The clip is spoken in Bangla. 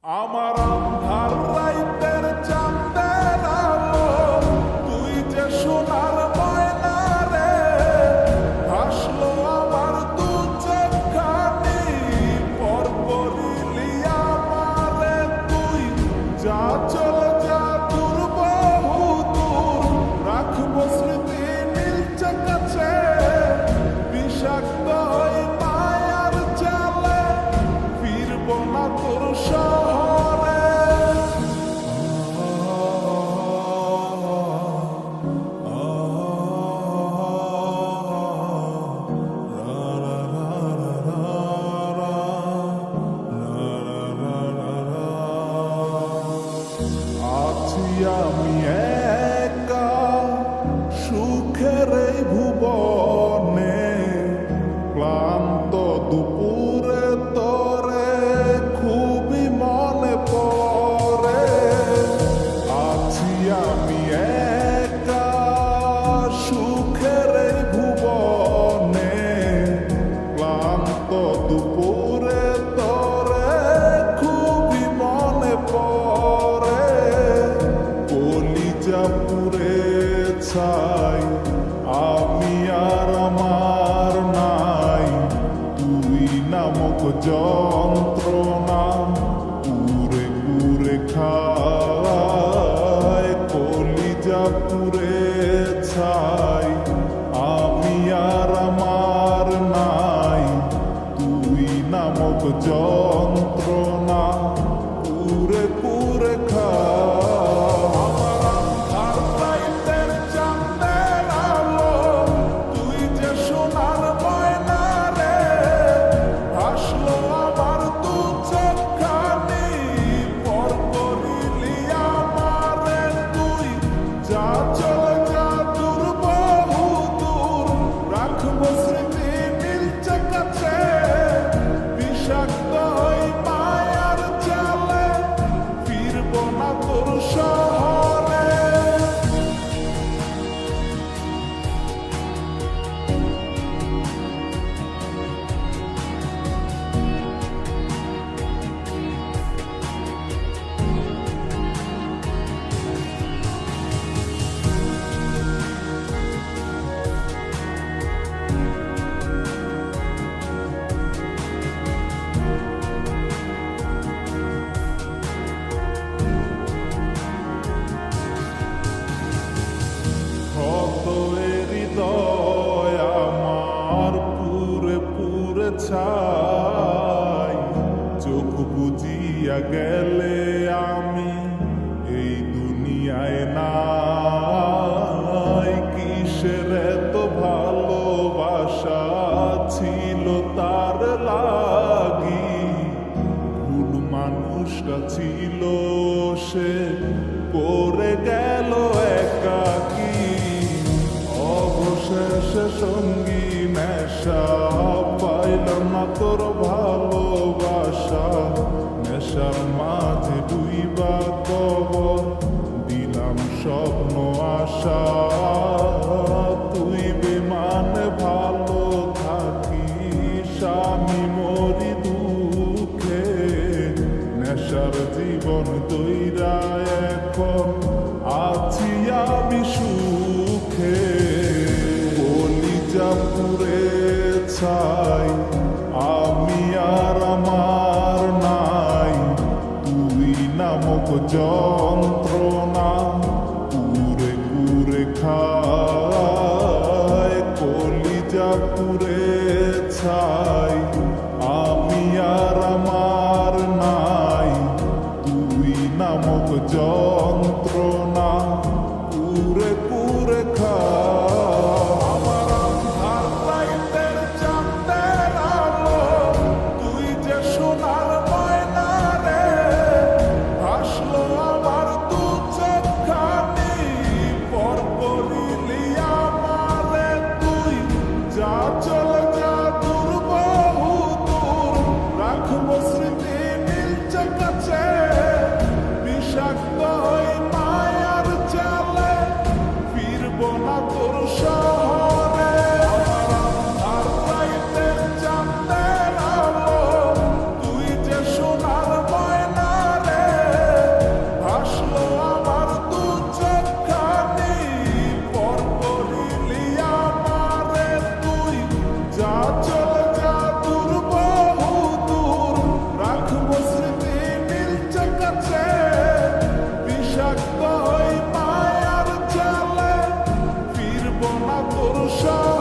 আমার আন্ধার রাইতের চাঁদের আলো, তুই যে সোনার ময়না রে, হাসলো আমার দু চোখখানি, পর করিলি আমারে তুই। যা চলে যা দূর বহু দূর, রাখবো স্মৃতি নীলচে কাছে, বিষাক্ত ওই মায়ার জালে ফিরবো না তোর শহরে। আছি আমি একা সুখের এই ভুবনে, ক্লান্ত দুপুরে তোরে খুবই মনে পড়ে। আছি আমি একা সুখের এই ভুবনে, ক্লান্ত দুপুরে তোরে খুবই মনে পড়ে। কলিজা পুড়ে ছাই, আমি আর আমার নাই, তুই নামক যন্ত্রণা পুরে পুরে খায়। কলিজা পুড়ে ছাই, আমি আর আমার নাই, তুই নামক যন্ত্রণা পুরে পুরে খায়। বিষাক্ত ওই মায়ার জালে ফিরবো না তোর শহরে। ক্ষত এ হৃদয় আমার পুরে পুরে ছাই, চোখ বুজিয়া গেলে আমি এই দুনিয়ায় নাই। কিসের এত ভালোবাসা ছিল তার লাগি, ভুল মানুষটা ছিল সে, পড়ে গেল একাকী। অবশেষে সঙ্গী নেশা, পাইলাম না তোর ভালোবাসা, নেশার মাঝে ডুইবা কবর দিলাম স্বপ্ন আশা। তুই বিমানে ভালো থাকিস, আমি মরি দুঃখে, নেশার জীবন দইরা এখন আছি আমি সুখে। কলিজা পুড়ে ছাই, আমি আর আমার নাই, তুই নামক যন্ত্রণা পুরে পুরে খায়। কলিজা পুড়ে ছাই, আমি আর আমার নাই, তুই নামক যন্ত্রণা পুরে পুরে খায়। আমার আন্ধার রাইতের চাঁদের আলো, তুই যে সোনার ময়না রে, হাসলো আমার দু চোখখানি, পর করিলি আমারে তুই। যা চলে যা দূর বহু দূর, রাখবো স্মৃতি নীলচে কাছে, বিষাক্ত ভরসা